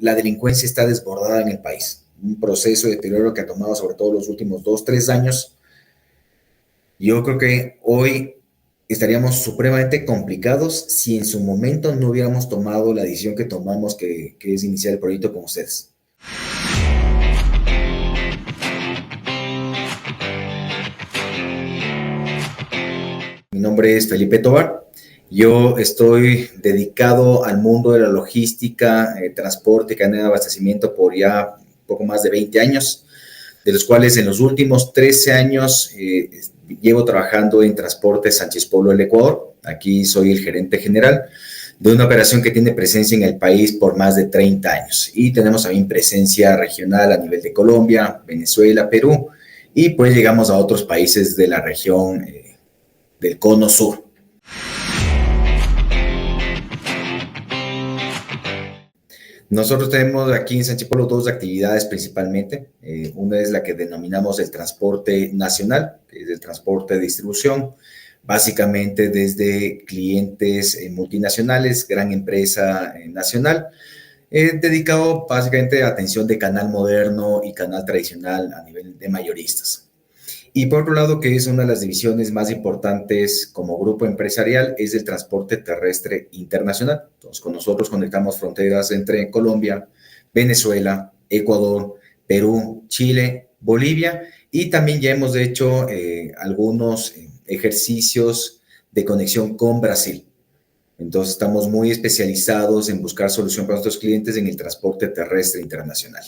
la delincuencia está desbordada en el país. Un proceso de deterioro que ha tomado sobre todo los últimos 2, 3 años. Yo creo que hoy estaríamos supremamente complicados si en su momento no hubiéramos tomado la decisión que tomamos, que es iniciar el proyecto con ustedes. Mi nombre es Felipe Tovar. Yo estoy dedicado al mundo de la logística, transporte, cadena de abastecimiento por ya poco más de 20 años, de los cuales en los últimos 13 años llevo trabajando en Transportes Sánchez Pueblo del Ecuador. Aquí soy el gerente general de una operación que tiene presencia en el país por más de 30 años. Y tenemos también presencia regional a nivel de Colombia, Venezuela, Perú, y pues llegamos a otros países de la región del Cono Sur. Nosotros tenemos aquí en Sánchez Pueblo dos actividades principalmente. Una es la que denominamos el transporte nacional, que es el transporte de distribución, básicamente desde clientes multinacionales, gran empresa nacional, dedicado básicamente a atención de canal moderno y canal tradicional a nivel de mayoristas. Y por otro lado, que es una de las divisiones más importantes como grupo empresarial, es el transporte terrestre internacional. Entonces, con nosotros conectamos fronteras entre Colombia, Venezuela, Ecuador, Perú, Chile, Bolivia, y también ya hemos hecho algunos ejercicios de conexión con Brasil. Entonces, estamos muy especializados en buscar solución para nuestros clientes en el transporte terrestre internacional.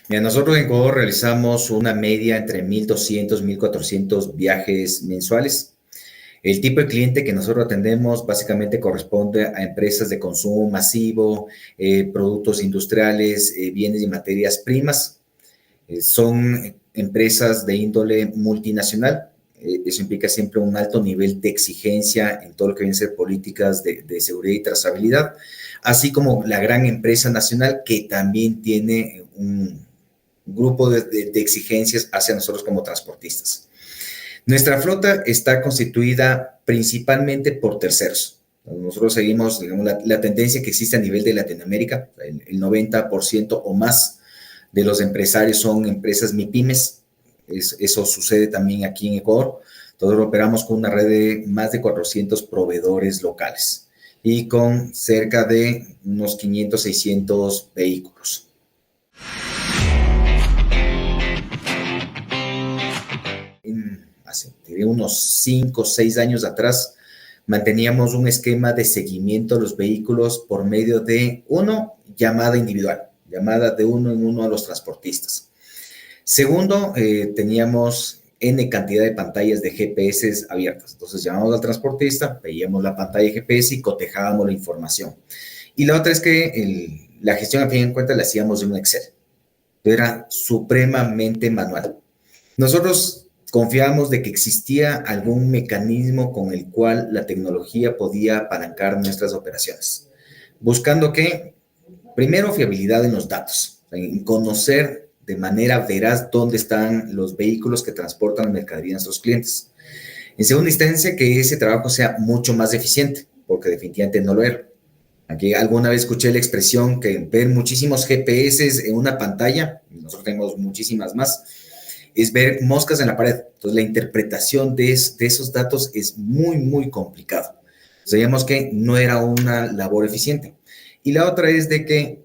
Mira, nosotros en Ecuador realizamos una media entre 1,200 y 1,400 viajes mensuales. El tipo de cliente que nosotros atendemos básicamente corresponde a empresas de consumo masivo, productos industriales, bienes y materias primas. Son empresas de índole multinacional. Eso implica siempre un alto nivel de exigencia en todo lo que vienen a ser políticas de seguridad y trazabilidad, así como la gran empresa nacional que también tiene un grupo de exigencias hacia nosotros como transportistas. Nuestra flota está constituida principalmente por terceros. Nosotros seguimos, digamos, la tendencia que existe a nivel de Latinoamérica. El 90% o más de los empresarios son empresas MIPYMES. Eso sucede también aquí en Ecuador. Nosotros operamos con una red de más de 400 proveedores locales y con cerca de unos 500, 600 vehículos. Hace unos 5 o 6 años atrás, manteníamos un esquema de seguimiento de los vehículos por medio de, uno, llamada individual, llamada de uno en uno a los transportistas. Segundo, teníamos N cantidad de pantallas de GPS abiertas. Entonces, llamábamos al transportista, veíamos la pantalla de GPS y cotejábamos la información. Y la otra es que la gestión, a fin de cuentas, la hacíamos en un Excel. Era supremamente manual. Nosotros confiábamos de que existía algún mecanismo con el cual la tecnología podía apalancar nuestras operaciones. Buscando que, primero, fiabilidad en los datos, en conocer de manera veraz dónde están los vehículos que transportan la mercadería a nuestros clientes. En segunda instancia, que ese trabajo sea mucho más eficiente, porque definitivamente no lo era. Aquí alguna vez escuché la expresión que ver muchísimos GPS en una pantalla, nosotros tenemos muchísimas más, es ver moscas en la pared. Entonces, la interpretación de esos datos es muy, muy complicado. Sabíamos que no era una labor eficiente. Y la otra es de que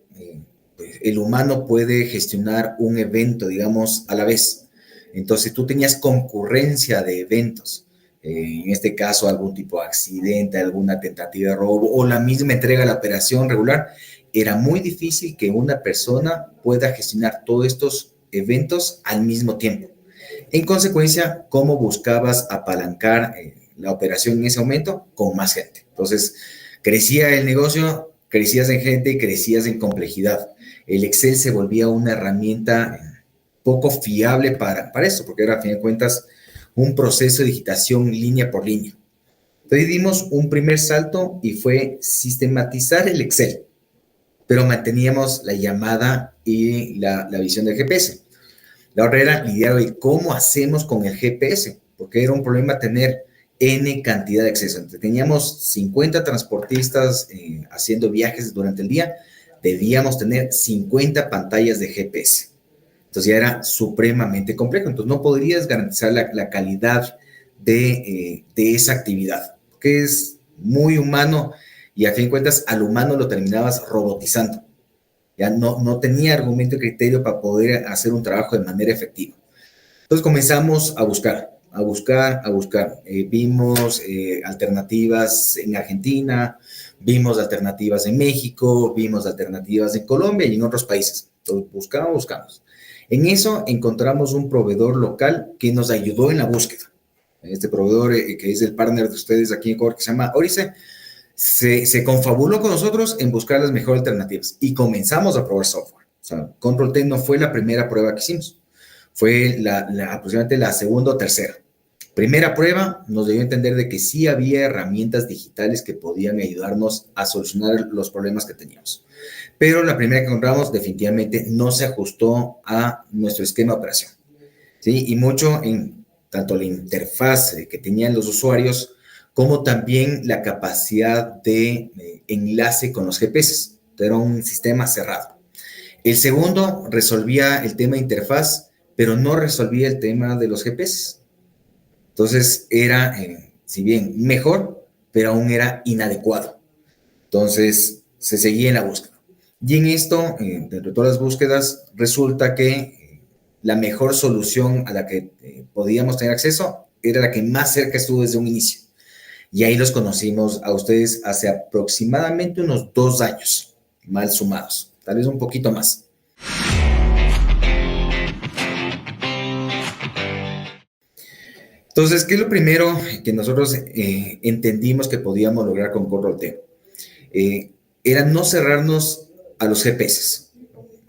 el humano puede gestionar un evento, digamos, a la vez. Entonces, tú tenías concurrencia de eventos. En este caso, algún tipo de accidente, alguna tentativa de robo o la misma entrega de la operación regular. Era muy difícil que una persona pueda gestionar todos estos eventos al mismo tiempo. En consecuencia, ¿cómo buscabas apalancar la operación en ese momento? Con más gente. Entonces, crecía el negocio, crecías en gente y crecías en complejidad. El Excel se volvía una herramienta poco fiable para eso, porque era, a fin de cuentas, un proceso de digitación línea por línea. Entonces dimos un primer salto y fue sistematizar el Excel, pero manteníamos la llamada y la visión del GPS. La otra era lidiar de cómo hacemos con el GPS, porque era un problema tener N cantidad de acceso. Entonces, teníamos 50 transportistas haciendo viajes durante el día, debíamos tener 50 pantallas de GPS. Entonces ya era supremamente complejo. Entonces no podrías garantizar la calidad de esa actividad, que es muy humano y a fin de cuentas al humano lo terminabas robotizando. Ya no tenía argumento y criterio para poder hacer un trabajo de manera efectiva. Entonces comenzamos a buscar, a buscar, a buscar. Vimos alternativas en Argentina, vimos alternativas en México, vimos alternativas en Colombia y en otros países. Entonces buscamos. En eso encontramos un proveedor local que nos ayudó en la búsqueda. Este proveedor, que es el partner de ustedes aquí en Ecuador, que se llama Orice, se confabuló con nosotros en buscar las mejores alternativas y comenzamos a probar software. O sea, Control T no fue la primera prueba que hicimos, fue aproximadamente la segunda o tercera. Primera prueba nos dio a entender de que sí había herramientas digitales que podían ayudarnos a solucionar los problemas que teníamos. Pero la primera que encontramos definitivamente no se ajustó a nuestro esquema de operación. ¿Sí? Y mucho en tanto la interfaz que tenían los usuarios como también la capacidad de enlace con los GPS. Era un sistema cerrado. El segundo resolvía el tema de interfaz, pero no resolvía el tema de los GPS. Entonces era, si bien mejor, pero aún era inadecuado. Entonces se seguía en la búsqueda. Y en esto, dentro de todas las búsquedas, resulta que la mejor solución a la que podíamos tener acceso era la que más cerca estuvo desde un inicio. Y ahí los conocimos a ustedes hace aproximadamente unos 2 años, mal sumados, tal vez un poquito más. Entonces, ¿qué es lo primero que nosotros entendimos que podíamos lograr con Control T? Era no cerrarnos a los GPS.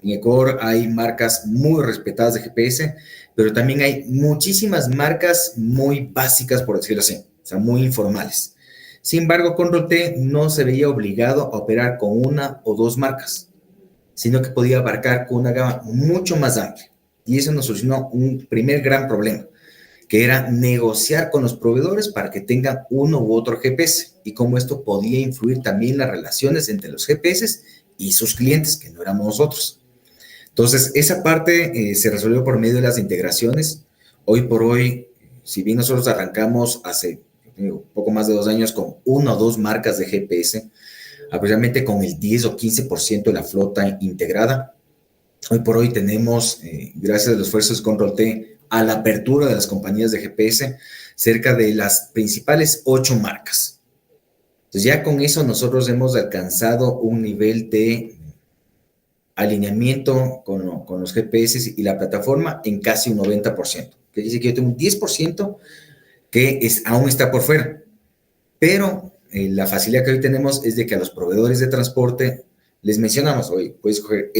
En Ecuador hay marcas muy respetadas de GPS, pero también hay muchísimas marcas muy básicas, por decirlo así, o sea, muy informales. Sin embargo, Control T no se veía obligado a operar con una o dos marcas, sino que podía abarcar con una gama mucho más amplia. Y eso nos solucionó un primer gran problema, que era negociar con los proveedores para que tengan uno u otro GPS y cómo esto podía influir también las relaciones entre los GPS y sus clientes, que no éramos nosotros. Entonces, esa parte se resolvió por medio de las integraciones. Hoy por hoy, si bien nosotros arrancamos hace poco más de 2 años con una o dos marcas de GPS, aproximadamente con el 10 o 15% de la flota integrada, hoy por hoy tenemos, gracias a los esfuerzos de Control T, a la apertura de las compañías de GPS, cerca de las principales 8 marcas. Entonces ya con eso nosotros hemos alcanzado un nivel de alineamiento con los GPS y la plataforma en casi un 90%. Que dice que yo tengo un 10% que aún está por fuera. Pero la facilidad que hoy tenemos es de que a los proveedores de transporte les mencionamos, oye, puedes coger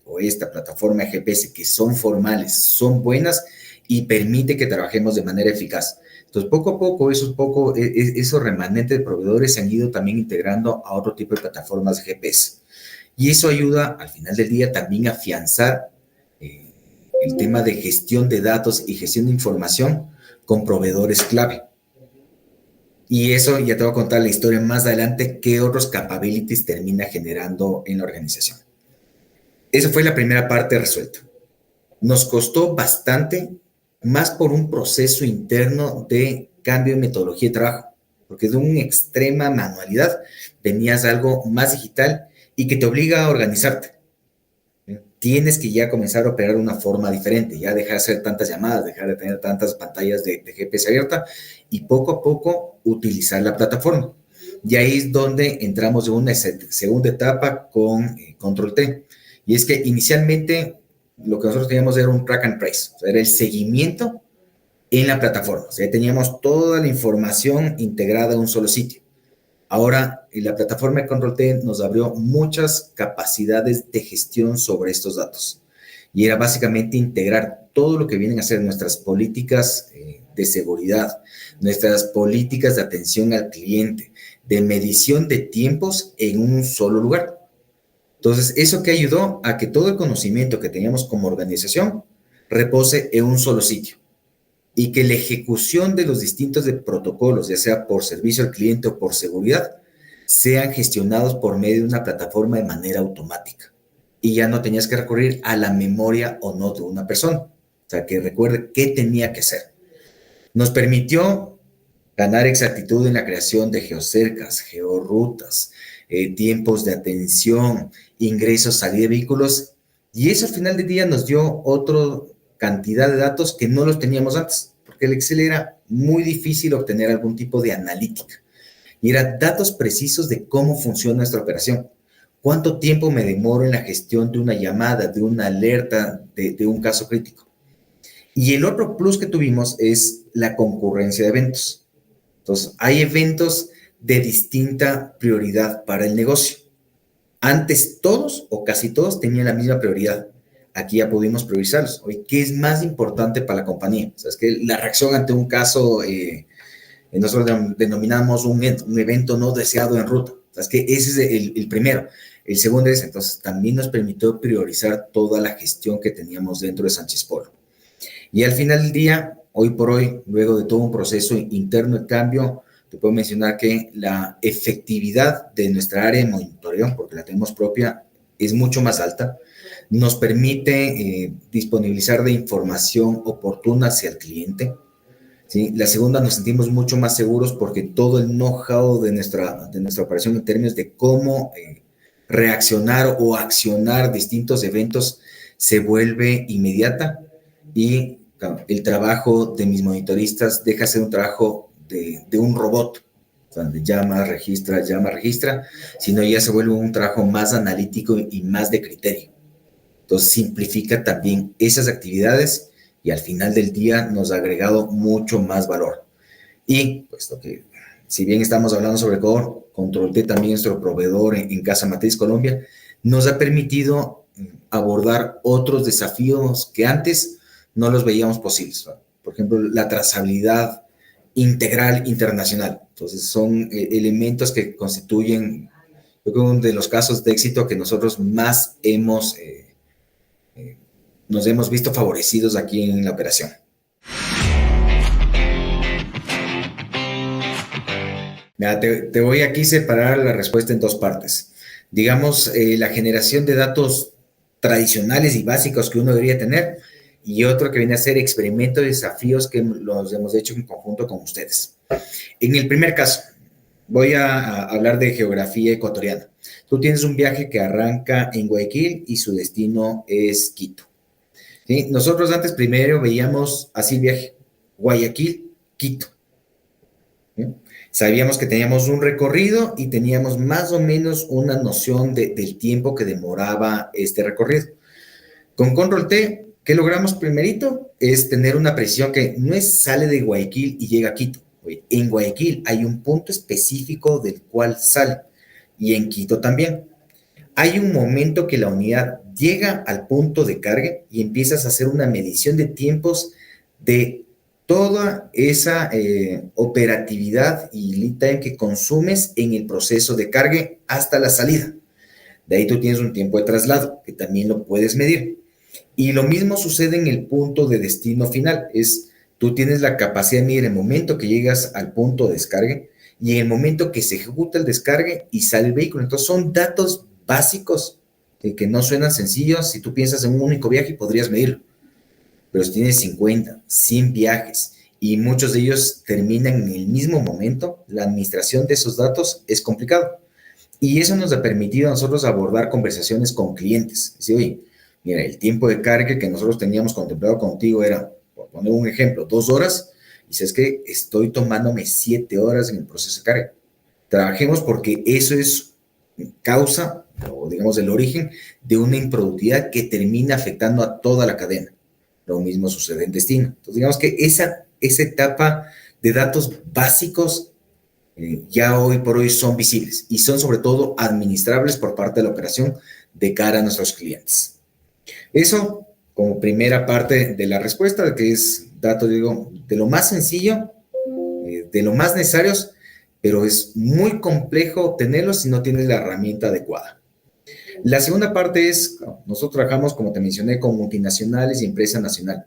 o esta plataforma de GPS que son formales, son buenas y permite que trabajemos de manera eficaz. Entonces, poco a poco, esos remanentes de proveedores se han ido también integrando a otro tipo de plataformas de GPS. Y eso ayuda, al final del día, también a afianzar el tema de gestión de datos y gestión de información con proveedores clave. Y eso ya te voy a contar la historia más adelante, qué otros capabilities termina generando en la organización. Esa fue la primera parte resuelta. Nos costó bastante, más por un proceso interno de cambio de metodología de trabajo, porque de una extrema manualidad venías a algo más digital y que te obliga a organizarte. Tienes que ya comenzar a operar de una forma diferente, ya dejar de hacer tantas llamadas, dejar de tener tantas pantallas de GPS abierta y poco a poco utilizar la plataforma. Y ahí es donde entramos en una segunda etapa con Control T. Y es que inicialmente lo que nosotros teníamos era un track and trace, o sea, era el seguimiento en la plataforma. O sea, teníamos toda la información integrada en un solo sitio. Ahora, la plataforma de Control T nos abrió muchas capacidades de gestión sobre estos datos. Y era básicamente integrar todo lo que vienen a ser nuestras políticas de seguridad, nuestras políticas de atención al cliente, de medición de tiempos en un solo lugar. Entonces, eso que ayudó a que todo el conocimiento que teníamos como organización repose en un solo sitio. y que la ejecución de los distintos de protocolos, ya sea por servicio al cliente o por seguridad, sean gestionados por medio de una plataforma de manera automática. Y ya no tenías que recurrir a la memoria o no de una persona. O sea, que recuerde qué tenía que hacer. Nos permitió ganar exactitud en la creación de geocercas, georrutas, tiempos de atención, ingresos, salida de vehículos, y eso al final del día nos dio otra cantidad de datos que no los teníamos antes, porque el Excel era muy difícil obtener algún tipo de analítica, y eran datos precisos de cómo funciona nuestra operación. ¿Cuánto tiempo me demoro en la gestión de una llamada, de una alerta, de un caso crítico? Y el otro plus que tuvimos es la concurrencia de eventos. Entonces, hay eventos de distinta prioridad para el negocio. Antes todos o casi todos tenían la misma prioridad. Aquí ya pudimos priorizarlos. Hoy, ¿qué es más importante para la compañía? O sea, es que la reacción ante un caso, nosotros denominamos un evento no deseado en ruta. O sea, es que ese es el primero. El segundo es, entonces, también nos permitió priorizar toda la gestión que teníamos dentro de Sánchez Polo. Y al final del día, hoy por hoy, luego de todo un proceso interno de cambio, te puedo mencionar que la efectividad de nuestra área de monitoreo, porque la tenemos propia, es mucho más alta. Nos permite disponibilizar de información oportuna hacia el cliente. ¿Sí? La segunda, nos sentimos mucho más seguros porque todo el know-how de nuestra operación en términos de cómo reaccionar o accionar distintos eventos se vuelve inmediata, y el trabajo de mis monitoristas deja de ser un trabajo de un robot, donde llama, registra, sino ya se vuelve un trabajo más analítico y más de criterio. Entonces simplifica también esas actividades y al final del día nos ha agregado mucho más valor. Y puesto que, si bien estamos hablando sobre Control T, también nuestro proveedor en Casa Matriz Colombia, nos ha permitido abordar otros desafíos que antes no los veíamos posibles. Por ejemplo, la trazabilidad integral internacional. Entonces, son elementos que constituyen, yo creo, uno de los casos de éxito que nosotros más nos hemos visto favorecidos aquí en la operación. Mira, te voy aquí a separar la respuesta en dos partes. Digamos, la generación de datos tradicionales y básicos que uno debería tener, y otro que viene a ser experimentos y desafíos que los hemos hecho en conjunto con ustedes. En el primer caso, voy a hablar de geografía ecuatoriana. Tú tienes un viaje que arranca en Guayaquil y su destino es Quito. ¿Sí? Nosotros antes primero veíamos así el viaje, Guayaquil, Quito. ¿Sí? Sabíamos que teníamos un recorrido y teníamos más o menos una noción del tiempo que demoraba este recorrido. Con Control T, ¿qué logramos primerito? Es tener una precisión que no sale de Guayaquil y llega a Quito. En Guayaquil hay un punto específico del cual sale, y en Quito también. Hay un momento que la unidad llega al punto de carga y empiezas a hacer una medición de tiempos de toda esa operatividad y lead time que consumes en el proceso de carga hasta la salida. De ahí tú tienes un tiempo de traslado que también lo puedes medir. Y lo mismo sucede en el punto de destino final. Tú tienes la capacidad de medir el momento que llegas al punto de descarga y en el momento que se ejecuta el descargue y sale el vehículo. Entonces son datos básicos que no suenan sencillos. Si tú piensas en un único viaje podrías medirlo, pero si tienes 50, 100 viajes y muchos de ellos terminan en el mismo momento, la administración de esos datos es complicado. Y eso nos ha permitido a nosotros abordar conversaciones con clientes. Decir, oye, mira, el tiempo de carga que nosotros teníamos contemplado contigo era, por poner un ejemplo, 2 horas, y sabes que estoy tomándome 7 horas en el proceso de carga. Trabajemos porque eso es causa, o digamos el origen, de una improductividad que termina afectando a toda la cadena. Lo mismo sucede en destino. Entonces, digamos que esa etapa de datos básicos ya hoy por hoy son visibles y son sobre todo administrables por parte de la operación de cara a nuestros clientes. Eso como primera parte de la respuesta, que es datos, digo, de lo más sencillo, de lo más necesarios, pero es muy complejo obtenerlos si no tienes la herramienta adecuada. La segunda parte es, nosotros trabajamos, como te mencioné, con multinacionales y empresa nacional.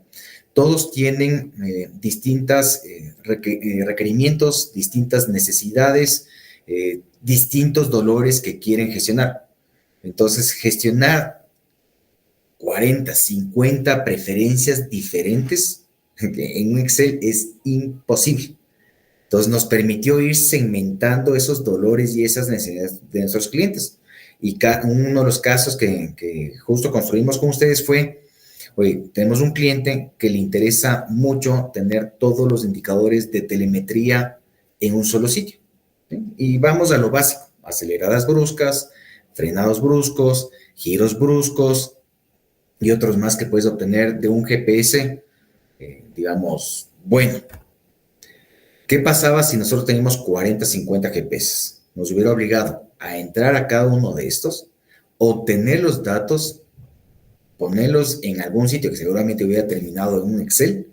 todos tienen distintos requerimientos, distintas necesidades, distintos dolores que quieren gestionar. Entonces, gestionar 40, 50 preferencias diferentes en un Excel es imposible. Entonces, nos permitió ir segmentando esos dolores y esas necesidades de nuestros clientes. Y uno de los casos que justo construimos con ustedes fue, oye, tenemos un cliente que le interesa mucho tener todos los indicadores de telemetría en un solo sitio, ¿sí? Y vamos a lo básico: aceleradas bruscas, frenados bruscos, giros bruscos y otros más que puedes obtener de un GPS, digamos, bueno. ¿Qué pasaba si nosotros teníamos 40, 50 GPS? Nos hubiera obligado a entrar a cada uno de estos, obtener los datos, ponerlos en algún sitio que seguramente hubiera terminado en un Excel,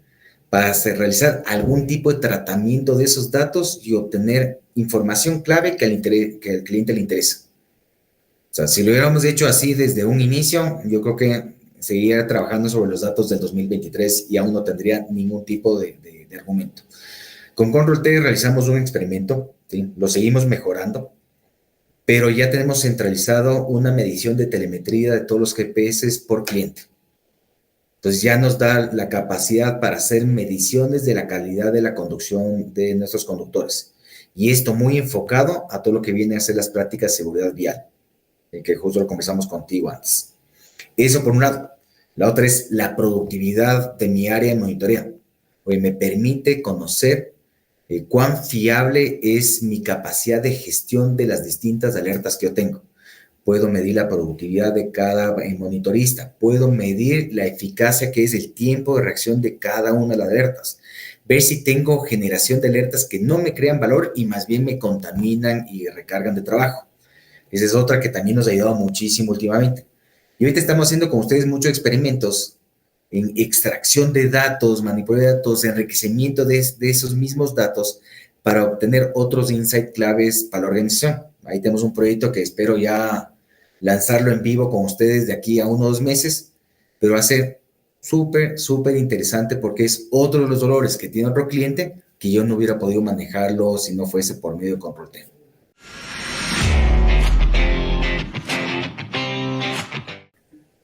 para realizar algún tipo de tratamiento de esos datos y obtener información clave que al cliente le interesa. O sea, si lo hubiéramos hecho así desde un inicio, yo creo que seguiría trabajando sobre los datos del 2023 y aún no tendría ningún tipo de argumento. Con Control T realizamos un experimento, ¿sí? Lo seguimos mejorando, pero ya tenemos centralizado una medición de telemetría de todos los GPS por cliente. Entonces ya nos da la capacidad para hacer mediciones de la calidad de la conducción de nuestros conductores. Y esto muy enfocado a todo lo que viene a ser las prácticas de seguridad vial, que justo lo conversamos contigo antes. Eso por un lado. La otra es la productividad de mi área de monitoreo. Oye, me permite conocer cuán fiable es mi capacidad de gestión de las distintas alertas que yo tengo. Puedo medir la productividad de cada monitorista, puedo medir la eficacia que es el tiempo de reacción de cada una de las alertas, ver si tengo generación de alertas que no me crean valor y más bien me contaminan y recargan de trabajo. Esa es otra que también nos ha ayudado muchísimo últimamente. Y ahorita estamos haciendo con ustedes muchos experimentos en extracción de datos, manipulación de datos, enriquecimiento de esos mismos datos para obtener otros insights claves para la organización. Ahí tenemos un proyecto que espero ya lanzarlo en vivo con ustedes de aquí a unos 2 meses, pero va a ser súper, súper interesante porque es otro de los dolores que tiene otro cliente que yo no hubiera podido manejarlo si no fuese por medio de Control T.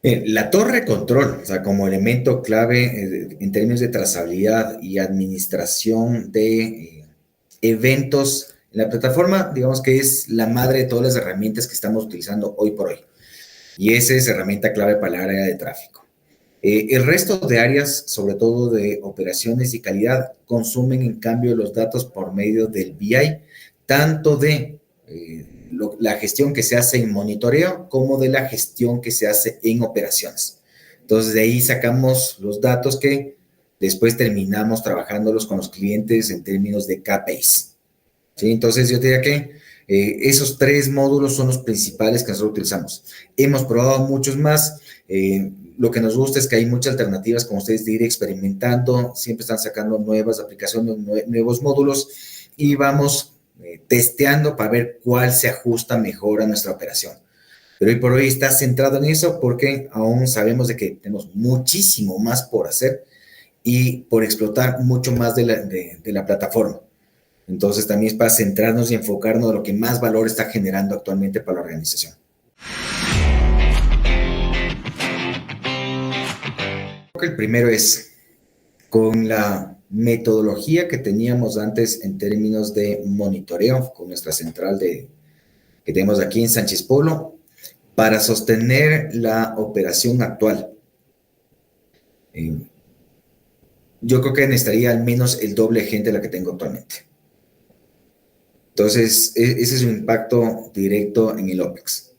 La torre de control, o sea, como elemento clave en términos de trazabilidad y administración de eventos en la plataforma, digamos que es la madre de todas las herramientas que estamos utilizando hoy por hoy. Y esa es herramienta clave para el área de tráfico. El resto de áreas, sobre todo de operaciones y calidad, consumen en cambio los datos por medio del BI, tanto de la gestión que se hace en monitoreo como de la gestión que se hace en operaciones. Entonces, de ahí sacamos los datos que después terminamos trabajándolos con los clientes en términos de KPIs. ¿Sí? Entonces, yo diría que esos 3 módulos son los principales que nosotros utilizamos. Hemos probado muchos más. Lo que nos gusta es que hay muchas alternativas, como ustedes, de ir experimentando. Siempre están sacando nuevas aplicaciones, nuevos módulos y vamos testeando para ver cuál se ajusta mejor a nuestra operación. Pero hoy por hoy está centrado en eso porque aún sabemos de que tenemos muchísimo más por hacer y por explotar mucho más de la plataforma. Entonces también es para centrarnos y enfocarnos en lo que más valor está generando actualmente para la organización. Creo que el primero es con la metodología que teníamos antes en términos de monitoreo, con nuestra central que tenemos aquí en Sánchez Polo, para sostener la operación actual. Yo creo que necesitaría al menos el doble de gente de la que tengo actualmente. Entonces, ese es un impacto directo en el OPEX.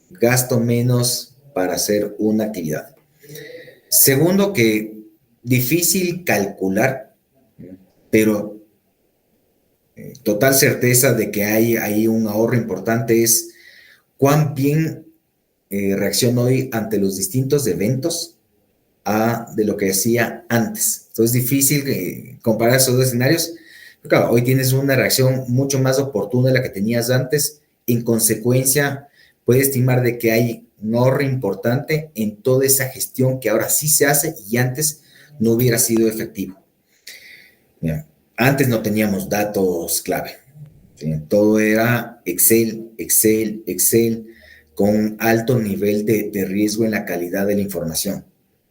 Gasto menos para hacer una actividad. Segundo, que difícil calcular, pero total certeza de que hay ahí un ahorro importante es cuán bien reacciono hoy ante los distintos eventos de lo que hacía antes. Entonces es difícil comparar esos 2 escenarios. Pero claro, hoy tienes una reacción mucho más oportuna de la que tenías antes. En consecuencia, puedes estimar de que hay un ahorro importante en toda esa gestión que ahora sí se hace y antes no hubiera sido efectivo. Mira, antes no teníamos datos clave. ¿Sí? Todo era Excel, Excel, Excel, con un alto nivel de riesgo en la calidad de la información.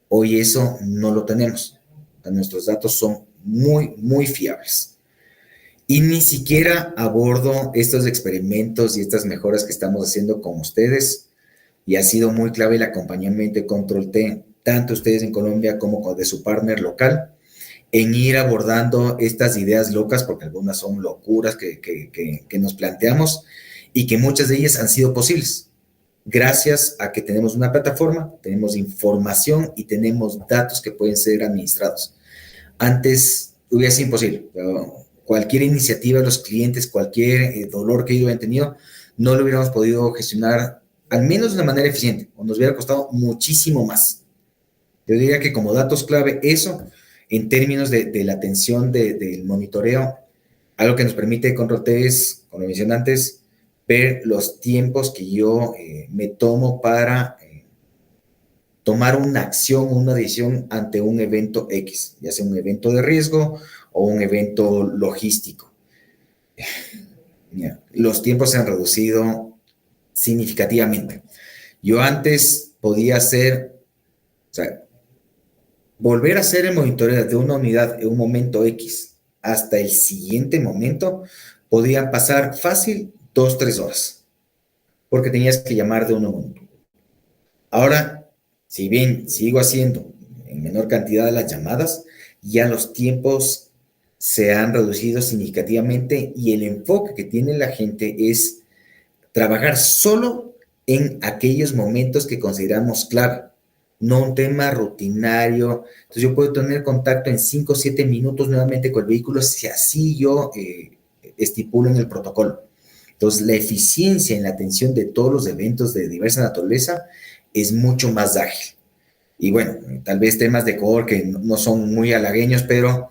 Hoy eso no lo tenemos. Nuestros datos son muy, muy fiables. Y ni siquiera abordo estos experimentos y estas mejoras que estamos haciendo con ustedes. Y ha sido muy clave el acompañamiento de Control T, tanto ustedes en Colombia como de su partner local, en ir abordando estas ideas locas, porque algunas son locuras que nos planteamos y que muchas de ellas han sido posibles. Gracias a que tenemos una plataforma, tenemos información y tenemos datos que pueden ser administrados. Antes hubiera sido imposible. Cualquier iniciativa de los clientes, cualquier dolor que ellos hayan tenido, no lo hubiéramos podido gestionar al menos de una manera eficiente, o nos hubiera costado muchísimo más. Yo diría que como datos clave, eso, en términos de la atención del monitoreo, algo que nos permite Control T es, como mencioné antes, ver los tiempos que yo me tomo para tomar una acción, una decisión ante un evento X, ya sea un evento de riesgo o un evento logístico. Los tiempos se han reducido significativamente. Yo antes podía hacer, o sea, volver a hacer el monitoreo de una unidad en un momento X hasta el siguiente momento, podían pasar fácil 2, 3 horas, porque tenías que llamar de uno a uno. Ahora, si bien sigo haciendo en menor cantidad de las llamadas, ya los tiempos se han reducido significativamente y el enfoque que tiene la gente es trabajar solo en aquellos momentos que consideramos clave, no un tema rutinario. Entonces yo puedo tener contacto en 5 o 7 minutos nuevamente con el vehículo si así yo estipulo en el protocolo. Entonces la eficiencia en la atención de todos los eventos de diversa naturaleza es mucho más ágil. Y bueno, tal vez temas de core que no son muy halagueños, pero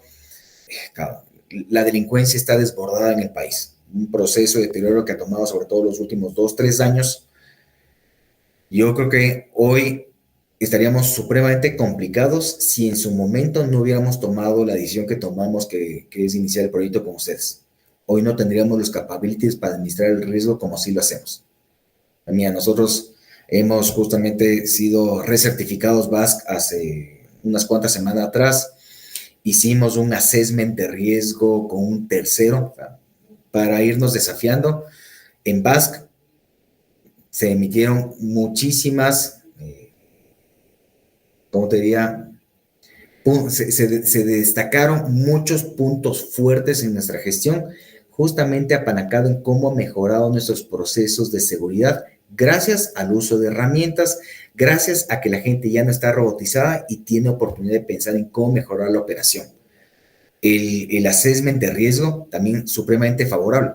claro, la delincuencia está desbordada en el país. Un proceso de deterioro que ha tomado sobre todo los últimos 2, 3 años. Yo creo que hoy estaríamos supremamente complicados si en su momento no hubiéramos tomado la decisión que tomamos, que es iniciar el proyecto con ustedes. Hoy no tendríamos los capabilities para administrar el riesgo como así lo hacemos. Mira, nosotros hemos justamente sido recertificados BASC hace unas cuantas semanas atrás. Hicimos un assessment de riesgo con un tercero para irnos desafiando. En BASC se emitieron muchísimas, ¿cómo te diría? Se destacaron muchos puntos fuertes en nuestra gestión, justamente apalancado en cómo ha mejorado nuestros procesos de seguridad gracias al uso de herramientas, gracias a que la gente ya no está robotizada y tiene oportunidad de pensar en cómo mejorar la operación. El assessment de riesgo también supremamente favorable.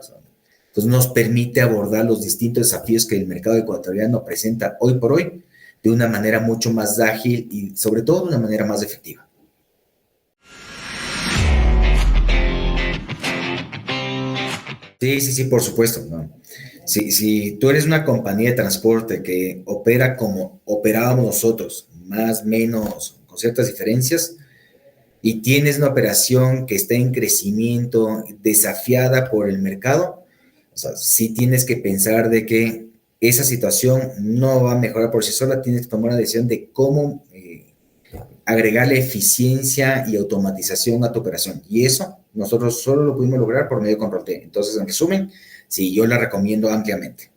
Entonces nos permite abordar los distintos desafíos que el mercado ecuatoriano presenta hoy por hoy de una manera mucho más ágil y sobre todo de una manera más efectiva. Sí, por supuesto, ¿no? Si tú eres una compañía de transporte que opera como operábamos nosotros, más o menos con ciertas diferencias, y tienes una operación que está en crecimiento, desafiada por el mercado, o sea, sí tienes que pensar de que esa situación no va a mejorar por sí sola, tienes que tomar una decisión de cómo agregarle eficiencia y automatización a tu operación. Y eso nosotros solo lo pudimos lograr por medio de Control T. Entonces, en resumen, sí, yo la recomiendo ampliamente.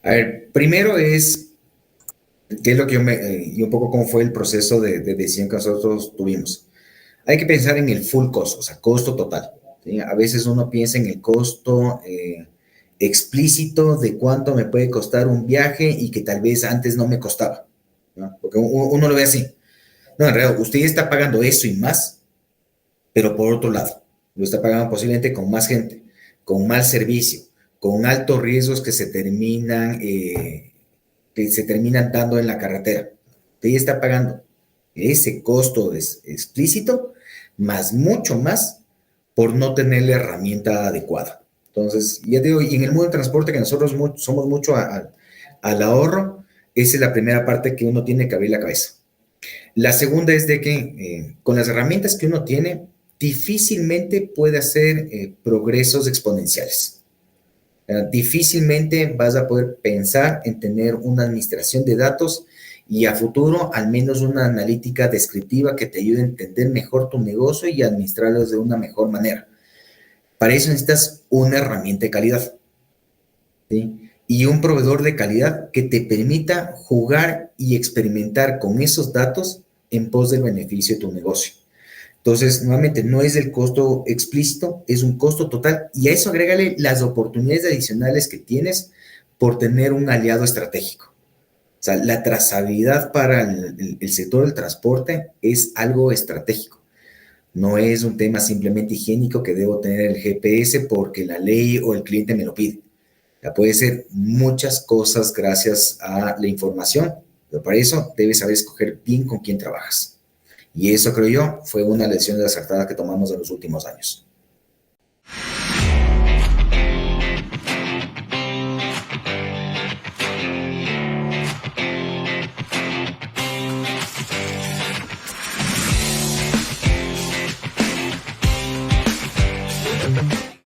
A ver, primero es, ¿qué es lo que y un poco cómo fue el proceso de decisión que nosotros tuvimos? Hay que pensar en el full cost, o sea, costo total. ¿Sí? A veces uno piensa en el costo explícito de cuánto me puede costar un viaje y que tal vez antes no me costaba, ¿no? Porque uno lo ve así. No, en realidad, usted está pagando eso y más, pero por otro lado, lo está pagando posiblemente con más gente, con más servicio, con altos riesgos que se terminan dando en la carretera. Usted está pagando ese costo explícito, más mucho más por no tener la herramienta adecuada. Entonces, ya te digo, y en el mundo del transporte que nosotros somos mucho al ahorro, esa es la primera parte que uno tiene que abrir la cabeza. La segunda es de que con las herramientas que uno tiene, difícilmente puede hacer progresos exponenciales. Difícilmente vas a poder pensar en tener una administración de datos y a futuro al menos una analítica descriptiva que te ayude a entender mejor tu negocio y administrarlos de una mejor manera. Para eso necesitas una herramienta de calidad, ¿sí? Y un proveedor de calidad que te permita jugar y experimentar con esos datos en pos del beneficio de tu negocio. Entonces, nuevamente, no es el costo explícito, es un costo total y a eso agrégale las oportunidades adicionales que tienes por tener un aliado estratégico. O sea, la trazabilidad para el sector del transporte es algo estratégico. No es un tema simplemente higiénico que debo tener el GPS porque la ley o el cliente me lo pide. Ya puede ser muchas cosas gracias a la información, pero para eso debes saber escoger bien con quién trabajas. Y eso, creo yo, fue una lección acertada que tomamos en los últimos años.